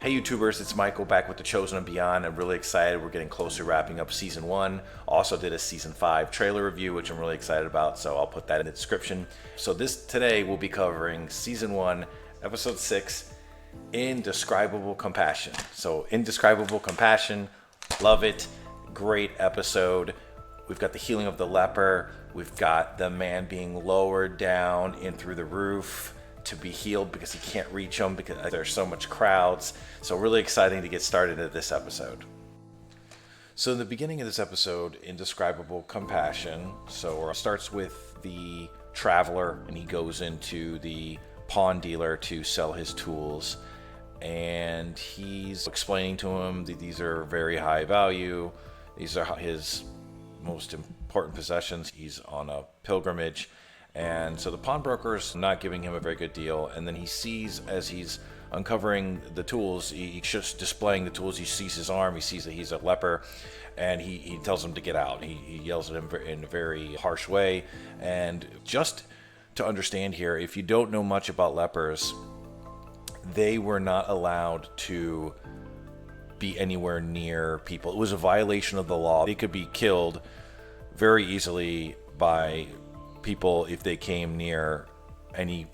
Hey YouTubers, it's Michael back with The Chosen and Beyond. I'm really excited. We're getting close to wrapping up season 1. Also did a season 5 trailer review, which I'm really excited about, so I'll put that in the description. So today we'll be covering season 1, episode 6, Indescribable Compassion. So Indescribable Compassion, love it. Great episode. We've got the healing of the leper. We've got the man being lowered down in through the roof to be healed because he can't reach them because there's so much crowds. So really exciting to get started at this episode. So in the beginning of this episode, Indescribable Compassion, so it starts with the traveler, and he goes into the pawn dealer to sell his tools, and he's explaining to him that these are very high value. These are his most important possessions. He's on a pilgrimage. And so the pawnbroker's not giving him a very good deal. And then he sees, as he's uncovering the tools, he's just displaying the tools, he sees his arm, he sees that he's a leper, and he tells him to get out. He yells at him in a very harsh way. And just to understand here, if you don't know much about lepers, they were not allowed to be anywhere near people. It was a violation of the law. They could be killed very easily by people if they came near any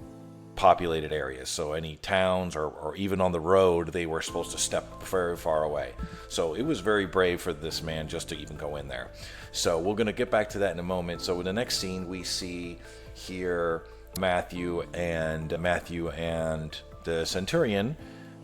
populated areas, so any towns or even on the road, they were supposed to step very far away. So it was very brave for this man just to even go in there. So we're going to get back to that in a moment. So in the next scene, we see here Matthew and the centurion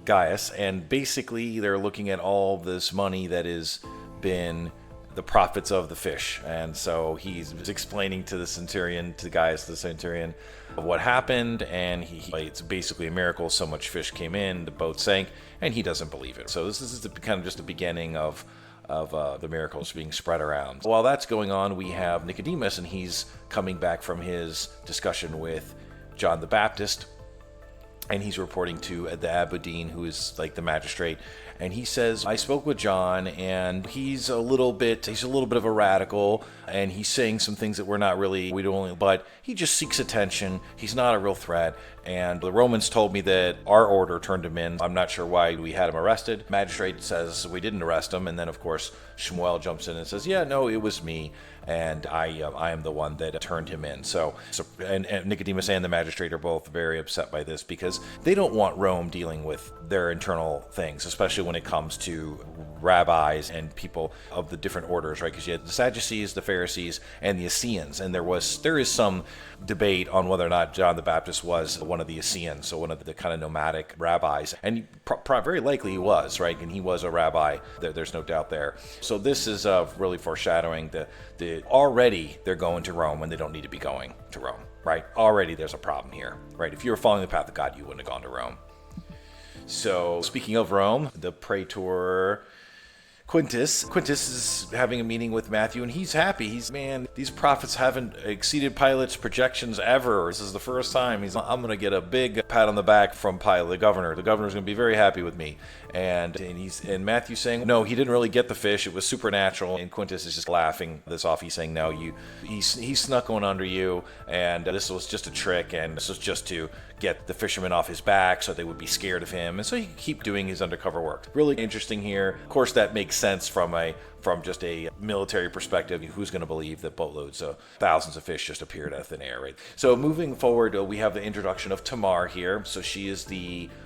Gaius, and basically they're looking at all this money that has been the profits of the fish. And so he's explaining to the centurion, to Gaius the centurion, what happened, and it's basically a miracle. So much fish came in, the boat sank, and he doesn't believe it. So this is kind of just the beginning of the miracles being spread around. While that's going on, we have Nicodemus, and he's coming back from his discussion with John the Baptist, and he's reporting to the Abbedine, who is like the magistrate, and he says, I spoke with John, and he's a little bit of a radical, and he's saying some things that but he just seeks attention. He's not a real threat, and the Romans told me that our order turned him in. I'm not sure why we had him arrested. Magistrate says we didn't arrest him, and then of course Shmuel jumps in and says, yeah, no, it was me, and I am the one that turned him in. So and Nicodemus and the magistrate are both very upset by this because they don't want Rome dealing with their internal things, especially when it comes to rabbis and people of the different orders, right? Because you had the Sadducees, the Pharisees, and the Essenes, and there is some debate on whether or not John the Baptist was one of the Essenes, so one of the kind of nomadic rabbis, and very likely he was, right? And he was a rabbi. There's no doubt there. So this is really foreshadowing already they're going to Rome when they don't need to be going to Rome, right? Already there's a problem here, right? If you were following the path of God, you wouldn't have gone to Rome. So speaking of Rome, the praetor Quintus is having a meeting with Matthew, and he's happy. These prophets haven't exceeded Pilate's projections ever. This is the first time. I'm going to get a big pat on the back from Pilate, the governor. The governor's going to be very happy with me. And Matthew's saying, no, he didn't really get the fish. It was supernatural. And Quintus is just laughing this off. He's saying, no, he snuck one under you, and this was just a trick, and this was just to get the fishermen off his back so they would be scared of him, and so he could keep doing his undercover work. Really interesting here. Of course, that makes sense from just a military perspective. Who's going to believe that boatloads of thousands of fish just appeared out of thin air, right? So moving forward, we have the introduction of Tamar here. So she is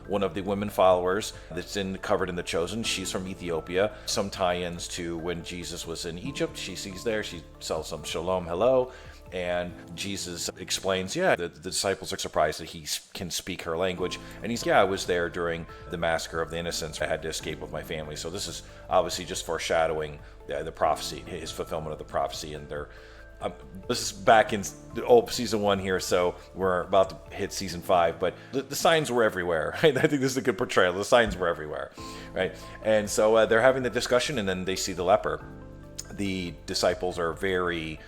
one of the women followers that's covered in The Chosen. She's from Ethiopia. Some tie-ins to when Jesus was in Egypt. She sees there. She sells some shalom, hello. And Jesus explains, the disciples are surprised that he can speak her language. And I was there during the massacre of the innocents. I had to escape with my family. So this is obviously just foreshadowing the prophecy, his fulfillment of the prophecy. And this is back in the old season 1 here, so we're about to hit season 5. But the signs were everywhere, right? I think this is a good portrayal. The signs were everywhere, right? And so they're having the discussion, and then they see the leper. The disciples are very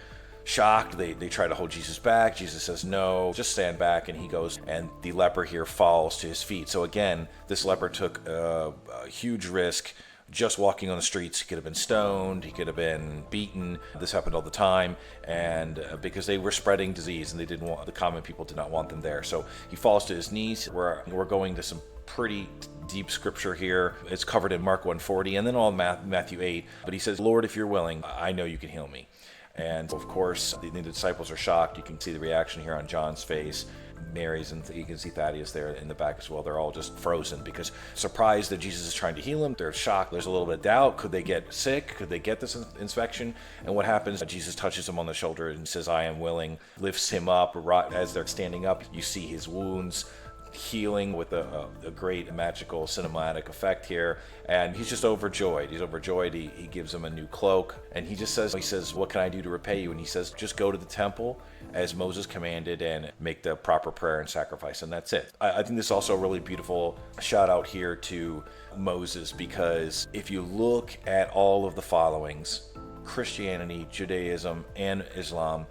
shocked. They try to hold Jesus back. Jesus says, no, just stand back. And he goes, and the leper here falls to his feet. So again, this leper took a huge risk just walking on the streets. He could have been stoned. He could have been beaten. This happened all the time. And because they were spreading disease, and the common people did not want them there. So he falls to his knees. We're going to some pretty deep scripture here. It's covered in Mark 1:40 and then all Matthew 8. But he says, Lord, if you're willing, I know you can heal me. And of course, the disciples are shocked. You can see the reaction here on John's face. Mary's, and you can see Thaddeus there in the back as well. They're all just frozen because surprised that Jesus is trying to heal them. They're shocked. There's a little bit of doubt. Could they get sick? Could they get this infection? And what happens? Jesus touches him on the shoulder and says, I am willing, lifts him up. Right as they're standing up, you see his wounds healing with a great magical cinematic effect here, and he's just overjoyed. He's overjoyed. He gives him a new cloak, and he says, what can I do to repay you? And he says, just go to the temple as Moses commanded and make the proper prayer and sacrifice, and that's it. I think this is also a really beautiful shout out here to Moses, because if you look at all of the followings, Christianity, Judaism, and Islam,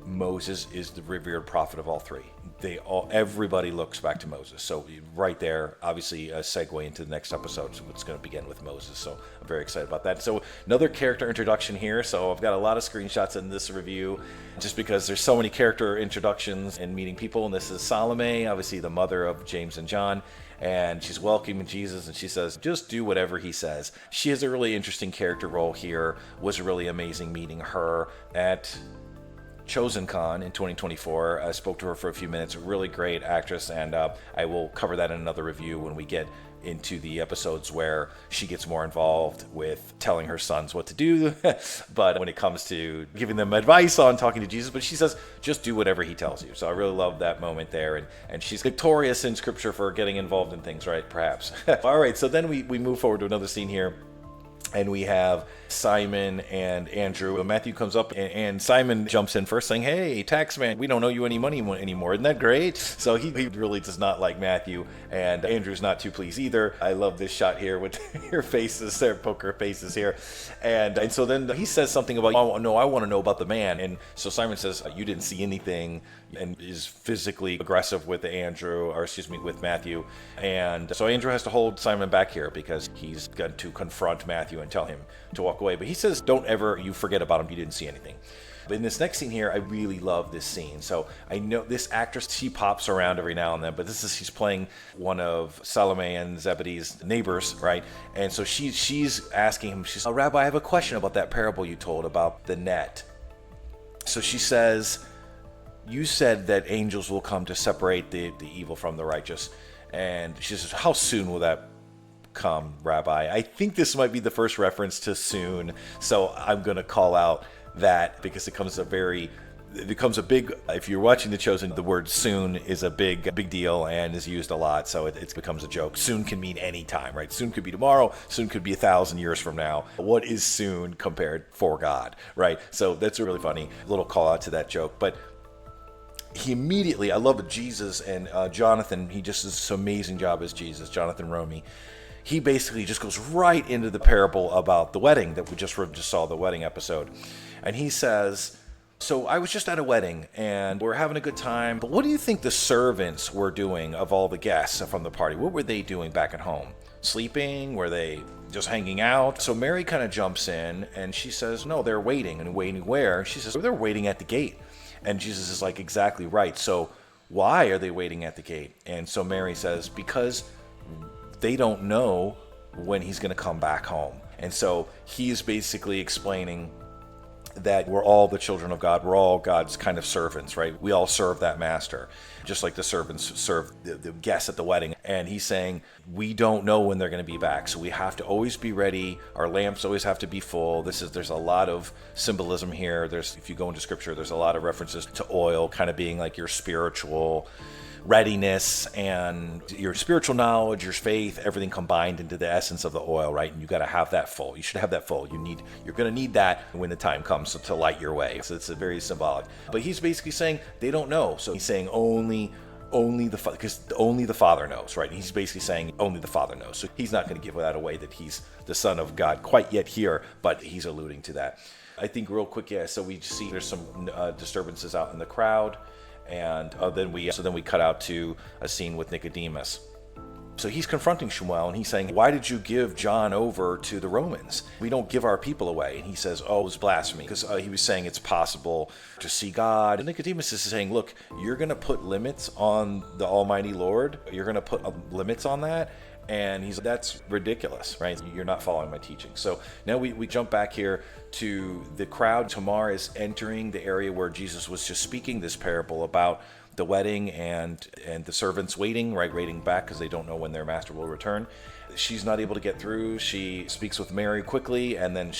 Moses is the revered prophet of all three. Everybody looks back to Moses. So right there, obviously a segue into the next episode. So it's going to begin with Moses. So I'm very excited about that. So another character introduction here. So I've got a lot of screenshots in this review just because there's so many character introductions and meeting people. And this is Salome, obviously the mother of James and John. And she's welcoming Jesus, and she says, just do whatever he says. She has a really interesting character role here. Was really amazing meeting her at ChosenCon in 2024. I spoke to her for a few minutes. Really great actress, and I will cover that in another review when we get into the episodes where she gets more involved with telling her sons what to do. But when it comes to giving them advice on talking to Jesus, but she says, just do whatever he tells you. So I really love that moment there. And she's victorious in scripture for getting involved in things, right? Perhaps. All right, so then we move forward to another scene here. And we have Simon and Andrew. Matthew comes up and Simon jumps in first saying, hey, tax man, we don't owe you any money anymore. Isn't that great? So he really does not like Matthew, and Andrew's not too pleased either. I love this shot here with your faces, their poker faces here. And so then he says something about, oh, no, I want to know about the man. And so Simon says, you didn't see anything, and is physically aggressive with with Matthew. And so Andrew has to hold Simon back here because he's going to confront Matthew and tell him to walk away. But he says, don't ever you forget about him. You didn't see anything. But in this next scene here, I really love this scene. So I know this actress, she pops around every now and then, but she's playing one of Salome and Zebedee's neighbors, right? And so she's asking him, she's, oh, Rabbi, I have a question about that parable you told about the net. So she says, you said that angels will come to separate the evil from the righteous. And she says, how soon will that come, Rabbi? I think this might be the first reference to soon. So I'm going to call out that because it becomes a big, if you're watching The Chosen, the word soon is a big deal and is used a lot. So it becomes a joke. Soon can mean any time, right? Soon could be tomorrow. Soon could be 1,000 years from now. What is soon compared for God, right? So that's a really funny little call out to that joke. But he immediately, I love Jesus and Jonathan. He just does this amazing job as Jesus, Jonathan Romy. He basically just goes right into the parable about the wedding that we just saw, the wedding episode. And he says, so I was just at a wedding and we're having a good time, but what do you think the servants were doing of all the guests from the party? What were they doing back at home? Sleeping? Were they just hanging out? So Mary kind of jumps in and she says, no, they're waiting. And waiting where? She says, they're waiting at the gate. And Jesus is like, exactly right. So why are they waiting at the gate? And so Mary says, because they don't know when he's going to come back home. And so he's basically explaining that we're all the children of God. We're all God's kind of servants, right? We all serve that master, just like the servants serve the guests at the wedding. And he's saying, we don't know when they're going to be back. So we have to always be ready. Our lamps always have to be full. There's a lot of symbolism here. If you go into scripture, there's a lot of references to oil kind of being like your spiritual readiness and your spiritual knowledge, your faith, everything combined into the essence of the oil, right? And you got to have that full. You should have that full. You're going to need that when the time comes to light your way. So it's a very symbolic. But he's basically saying they don't know. So he's saying only the Father knows, right? He's basically saying only the Father knows. So he's not going to give that away that he's the Son of God quite yet here, but he's alluding to that. I think real quick, yeah. So we see there's some disturbances out in the crowd. And then we cut out to a scene with Nicodemus. So he's confronting Shmuel and he's saying, why did you give John over to the Romans? We don't give our people away. And he says, oh, it was blasphemy, because he was saying it's possible to see God. And Nicodemus is saying, look, you're going to put limits on the Almighty Lord. You're going to put limits on that. And he's like, that's ridiculous, right? You're not following my teaching. So now we jump back here to the crowd. Tamar is entering the area where Jesus was just speaking this parable about the wedding and the servants waiting back because they don't know when their master will return. She's not able to get through. She speaks with Mary quickly, and then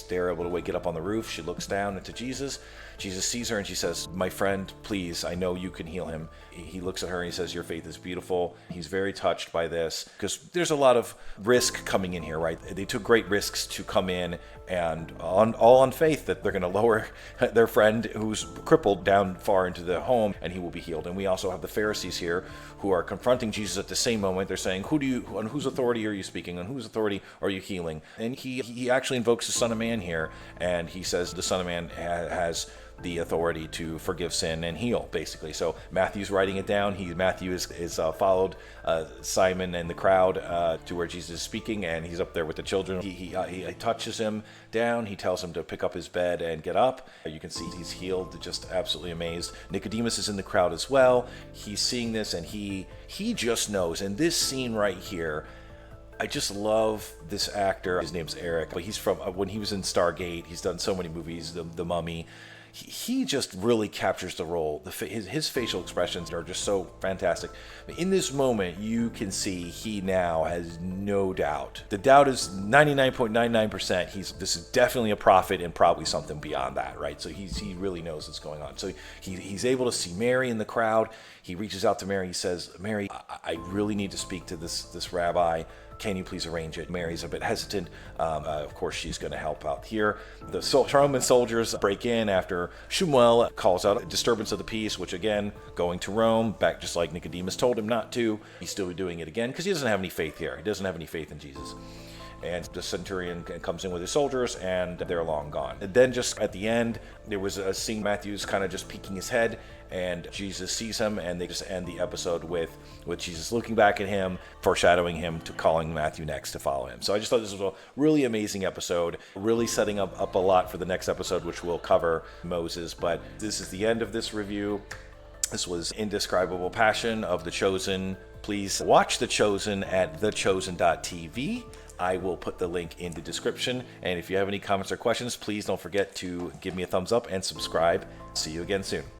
they're able to get up on the roof. She looks down into Jesus. Jesus sees her and she says, my friend, please, I know you can heal him. He looks at her and he says, your faith is beautiful. He's very touched by this because there's a lot of risk coming in here, right? They took great risks to come in and all on faith that they're going to lower their friend who's crippled down far into the home and he will be healed. And we also have the Pharisees here who are confronting Jesus at the same moment. They're saying, on whose authority are you speaking? On whose authority are you healing? And he actually invokes the Son of Man here, and he says the Son of Man has the authority to forgive sin and heal, basically. So Matthew's writing it down. Matthew is followed Simon and the crowd to where Jesus is speaking, and he's up there with the children. He touches him down. He tells him to pick up his bed and get up. You can see he's healed, just absolutely amazed. Nicodemus is in the crowd as well. He's seeing this, and he just knows. And this scene right here, I just love this actor. His name's Eric, but he's from when he was in Stargate. He's done so many movies, The Mummy. He just really captures the role. His facial expressions are just so fantastic. In this moment, you can see he now has no doubt. The doubt is 99.99%. This is definitely a prophet and probably something beyond that, right? So he really knows what's going on. So he's able to see Mary in the crowd. He reaches out to Mary. He says, Mary, I really need to speak to this rabbi. Can you please arrange it? Mary's a bit hesitant. Of course, she's going to help out here. The Roman soldiers break in after Shmuel calls out a disturbance of the peace, which again, going to Rome, back just like Nicodemus told him not to. He's still doing it again because he doesn't have any faith here. He doesn't have any faith in Jesus. And the centurion comes in with his soldiers, and they're long gone. And then just at the end, there was a scene, Matthew's kind of just peeking his head, and Jesus sees him, and they just end the episode with Jesus looking back at him, foreshadowing him to calling Matthew next to follow him. So I just thought this was a really amazing episode, really setting up a lot for the next episode, which will cover Moses. But this is the end of this review. This was Indescribable Passion of The Chosen. Please watch The Chosen at thechosen.tv. I will put the link in the description. And if you have any comments or questions, please don't forget to give me a thumbs up and subscribe. See you again soon.